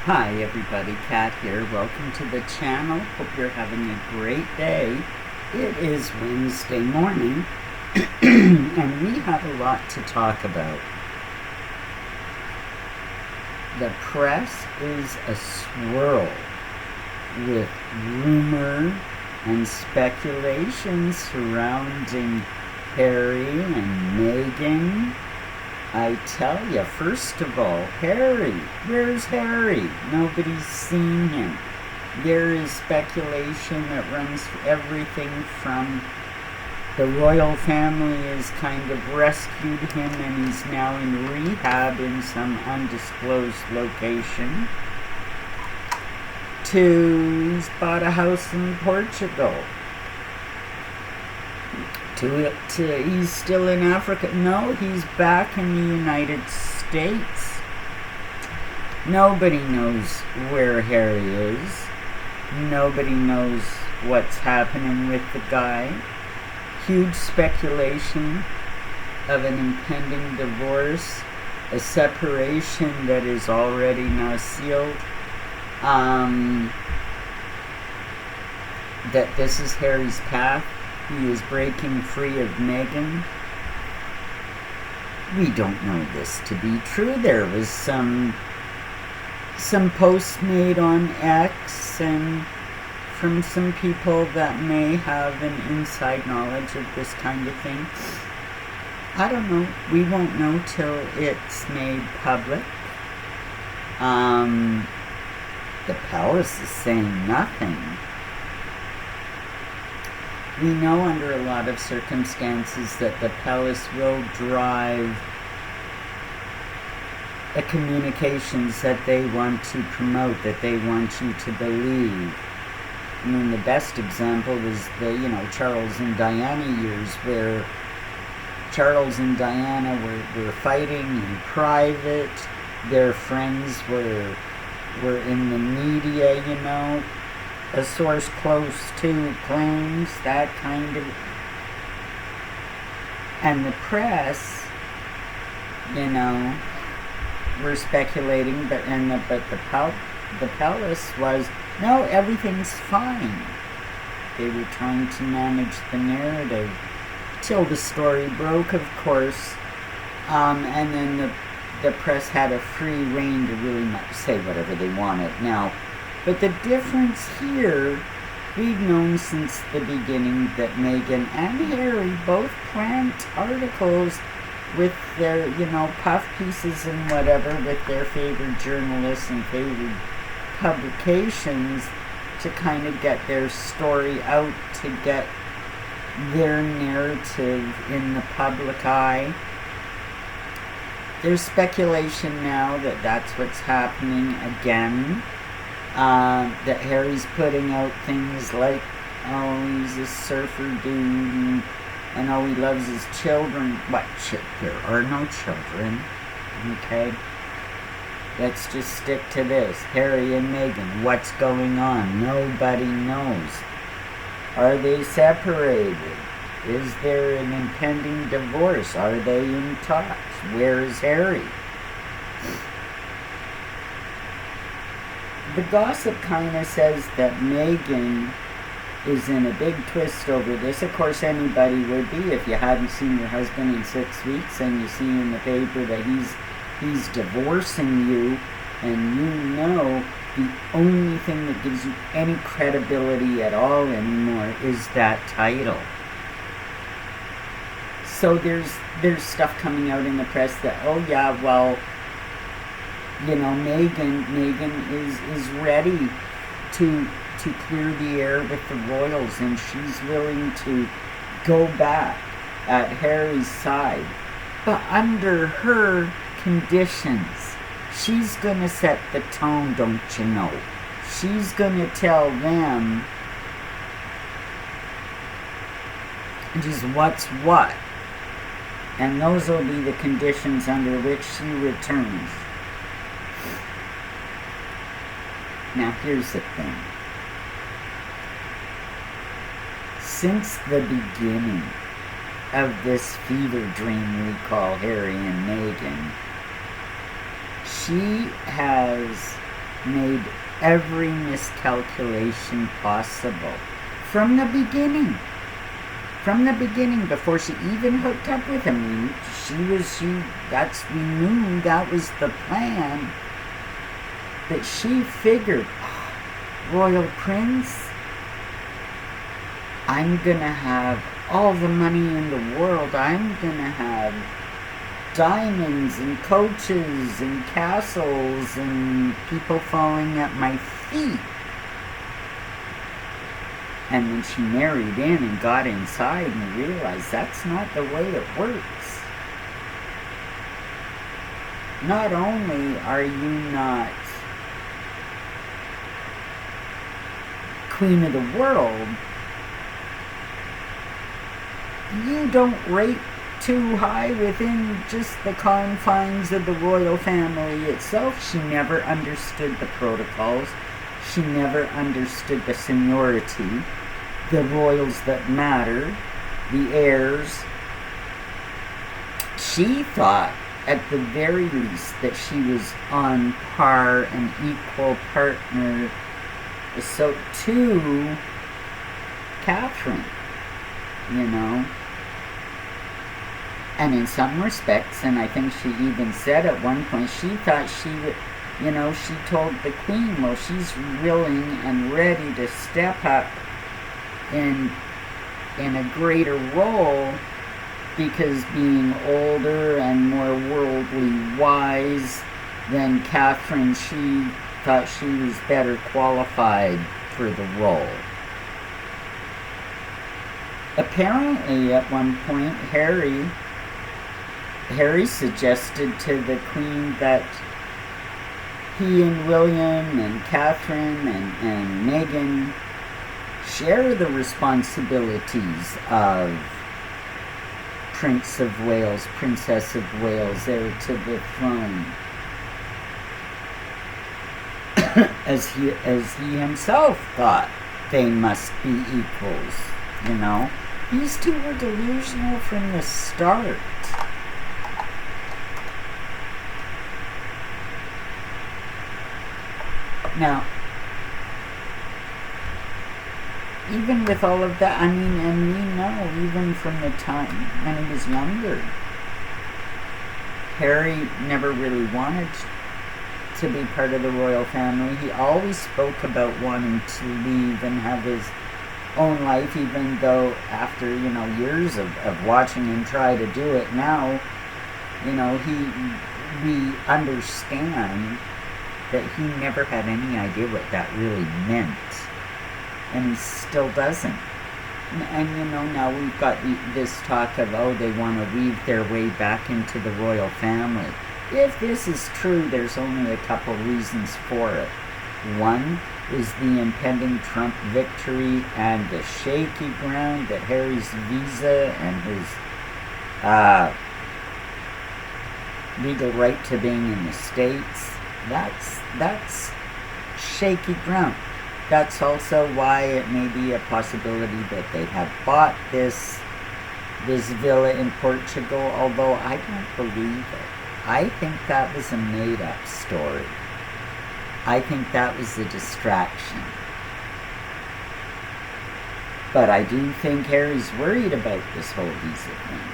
Hi everybody, Kat here. Welcome to the channel. Hope you're having a great day. It is Wednesday morning and we have a lot to talk about. The press is a swirl with rumor and speculation surrounding Harry and Meghan. I tell you, first of all, Harry. Where's Harry? Nobody's seen him. There is speculation that runs everything from the royal family has kind of rescued him and he's now in rehab in some undisclosed location, to he's bought a house in Portugal. He's still in Africa. No, he's back in the United States. Nobody knows where Harry is. Nobody knows what's happening with the guy. Huge speculation of an impending divorce, a separation that is already now sealed. That this is Harry's path. He is breaking free of Meghan. We don't know this to be true. There was some posts made on X and from some people that may have an inside knowledge of this kind of thing. I don't know. We won't know till it's made public. The palace is saying nothing. We know under a lot of circumstances that the palace will drive the communications that they want to promote, that they want you to believe. I mean, the best example was the, Charles and Diana years, where Charles and Diana were fighting in private. Their friends were in the media, a source close to claims that kind of, and the press, were speculating, but the palace was, no, everything's fine. They were trying to manage the narrative till the story broke, of course, and then the press had a free rein to really say whatever they wanted. Now, but the difference here, we've known since the beginning that Meghan and Harry both plant articles with their, puff pieces and whatever, with their favorite journalists and favorite publications to kind of get their story out, to get their narrative in the public eye. There's speculation now that that's what's happening again. That Harry's putting out things like, oh, he's a surfer dude, and oh, he loves his children. What? There are no children. Okay? Let's just stick to this. Harry and Meghan, what's going on? Nobody knows. Are they separated? Is there an impending divorce? Are they in talks? Where is Harry? The gossip kind of says that Meghan is in a big twist over this. Of course, anybody would be if you hadn't seen your husband in 6 weeks and you see in the paper that he's divorcing you, and the only thing that gives you any credibility at all anymore is that title. So there's stuff coming out in the press that, oh yeah, well, Meghan is ready to clear the air with the royals, and she's willing to go back at Harry's side, but under her conditions. She's gonna set the tone, don't you know? She's gonna tell them just what's what, and those will be the conditions under which she returns. Now here's the thing. Since the beginning of this fever dream we call Harry and Meghan, she has made every miscalculation possible. From the beginning. From the beginning, before she even hooked up with him, we knew that was the plan. That she figured, Royal Prince, I'm gonna have all the money in the world. I'm gonna have diamonds and coaches and castles and people falling at my feet. And when she married in and got inside and realized that's not the way it works. Not only are you not queen of the world, you don't rate too high within just the confines of the royal family itself. She never understood the protocols. She never understood the seniority, the royals that matter, the heirs. She thought, at the very least, that she was on par and equal partner to Catherine, you know. And in some respects, and I think she even said at one point, she thought she would, you know, she told the Queen, well, she's willing and ready to step up in a greater role because being older and more worldly wise than Catherine, she thought she was better qualified for the role. Apparently, at one point, Harry suggested to the Queen that he and William and Catherine and Meghan share the responsibilities of Prince of Wales, Princess of Wales, heir to the throne. as he himself thought they must be equals, you know. These two were delusional from the start. Now, even with all of that, I mean, and we know, even from the time when he was younger, Harry never really wanted to be part of the royal family. He always spoke about wanting to leave and have his own life, even though after, you know, years of watching him try to do it now, you know, we understand that he never had any idea what that really meant. And he still doesn't. And you know, now we've got this talk of, oh, they want to weave their way back into the royal family. If this is true, there's only a couple reasons for it. One is the impending Trump victory and the shaky ground that Harry's visa and his legal right to being in the States, that's shaky ground. That's also why it may be a possibility that they have bought this villa in Portugal, although I don't believe it. I think that was a made-up story. I think that was a distraction. But I do think Harry's worried about this whole visa thing.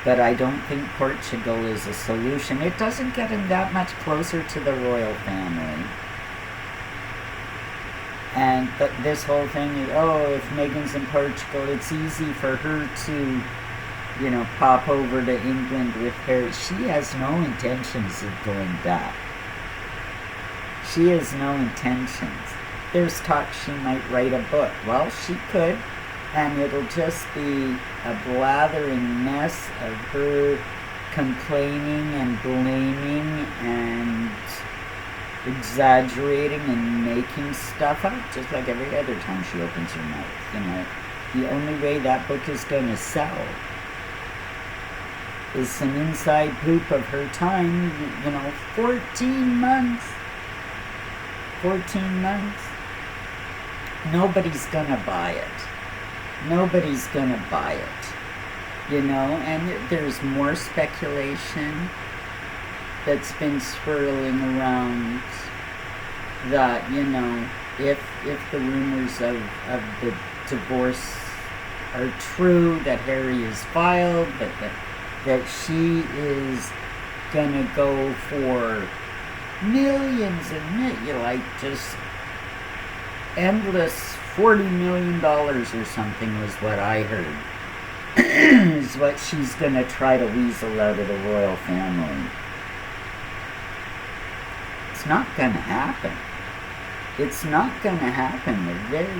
But I don't think Portugal is a solution. It doesn't get him that much closer to the royal family. And this whole thing is, oh, if Meghan's in Portugal, it's easy for her to, you know, pop over to England with Harry. She has no intentions of going back. She has no intentions. There's talk she might write a book. Well, she could, and it'll just be a blathering mess of her complaining and blaming and exaggerating and making stuff up, just like every other time she opens her mouth, you know. The only way that book is going to sell is some inside poop of her time, you know, 14 months. 14 months. Nobody's going to buy it. Nobody's going to buy it, you know, and there's more speculation that's been swirling around that, if the rumors of the divorce are true, that Harry is filed, that she is gonna go for millions and just endless $40 million or something was what I heard. Is what she's gonna try to weasel out of the royal family. It's not gonna happen. It's not gonna happen.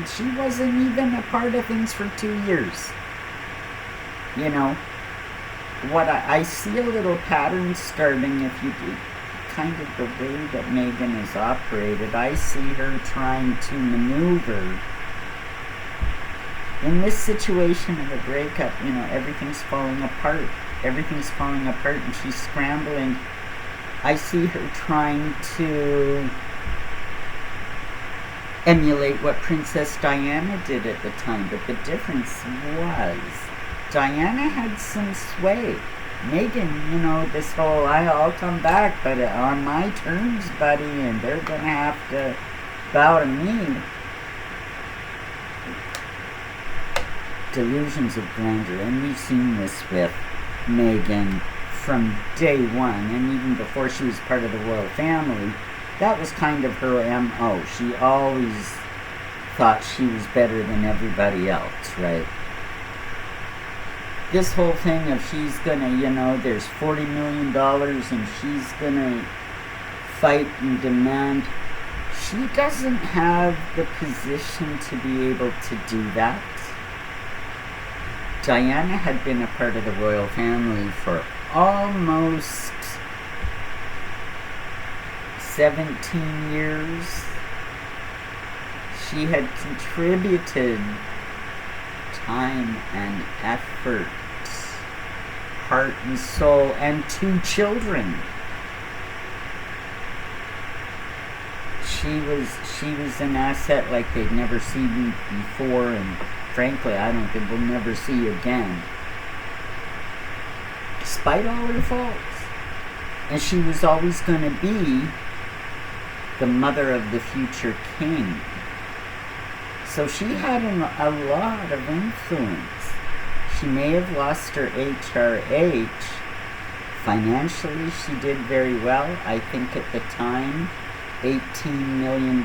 She wasn't even a part of things for 2 years. What I see a little pattern starting if you do kind of the way that Meghan is operated. I see her trying to maneuver in this situation of a breakup. Everything's falling apart. Everything's falling apart and she's scrambling. I see her trying to emulate what Princess Diana did at the time, but the difference was Diana had some sway. Meghan, this whole I'll come back, but on my terms, buddy, and they're gonna have to bow to me. Delusions of grandeur, and we've seen this with Meghan from day one, and even before she was part of the royal family. That was kind of her M.O. She always thought she was better than everybody else, right? This whole thing of she's gonna, there's $40 million and she's gonna fight and demand. She doesn't have the position to be able to do that. Diana had been a part of the royal family for almost 17 years. She had contributed time and effort, heart and soul, and 2 children. She was an asset like they'd never seen before, and frankly, I don't think we'll never see again. Despite all her faults. And she was always going to be the mother of the future king. So she had a lot of influence. She may have lost her HRH. Financially, she did very well. I think at the time, $18 million,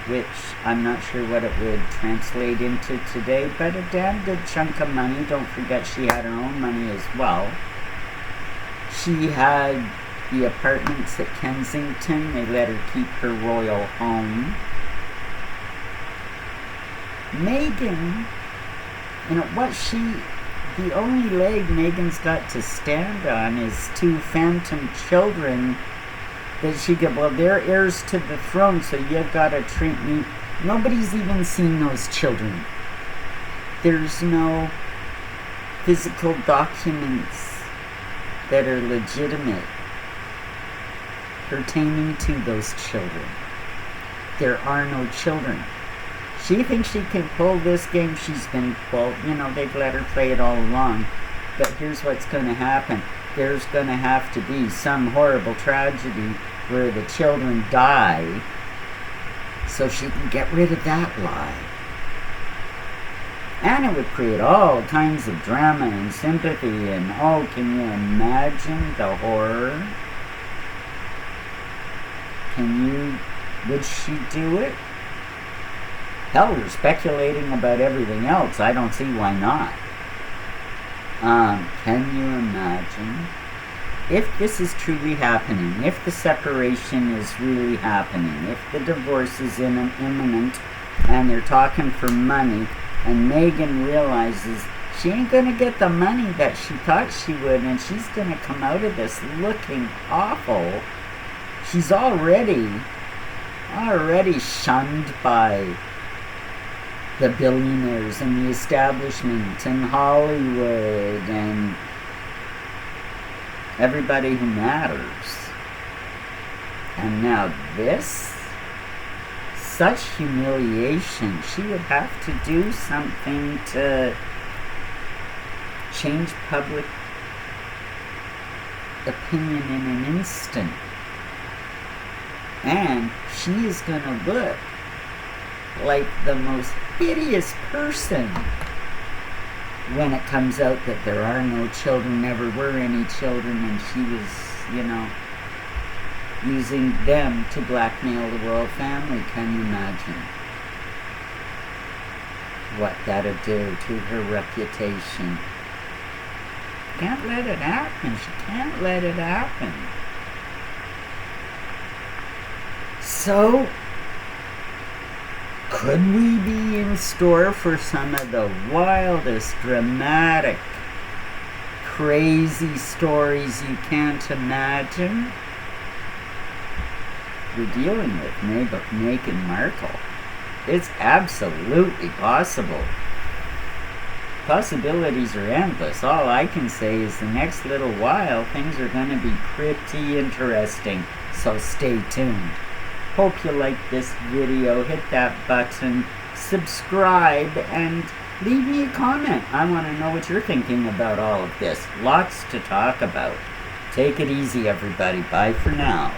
which I'm not sure what it would translate into today, but a damn good chunk of money. Don't forget she had her own money as well. She had the apartments at Kensington. They let her keep her royal home. Meghan, the only leg Meghan's got to stand on is 2 phantom children that she could, they're heirs to the throne, so you've got to treat me. Nobody's even seen those children. There's no physical documents that are legitimate pertaining to those children. There are no children. She thinks she can pull this game she's been pulled. They've let her play it all along. But here's what's going to happen. There's going to have to be some horrible tragedy where the children die so she can get rid of that lie. And it would create all kinds of drama and sympathy, and can you imagine the horror? Would she do it? Hell, we're speculating about everything else. I don't see why not. Can you imagine? If this is truly happening, if the separation is really happening, if the divorce is imminent, and they're talking for money, and Meghan realizes she ain't gonna get the money that she thought she would, and she's gonna come out of this looking awful. She's already shunned by the billionaires and the establishment and Hollywood and everybody who matters. And now this, such humiliation. She would have to do something to change public opinion in an instant. And she is going to look like the most hideous person when it comes out that there are no children, never were any children, and she was, using them to blackmail the royal family. Can you imagine what that'd do to her reputation? Can't let it happen. She can't let it happen. So, could we be in store for some of the wildest, dramatic, crazy stories you can't imagine? We're dealing with Meghan Markle. It's absolutely possible. Possibilities are endless. All I can say is the next little while things are going to be pretty interesting. So stay tuned. Hope you like this video. Hit that button, subscribe, and leave me a comment. I want to know what you're thinking about all of this. Lots to talk about. Take it easy, everybody. Bye for now.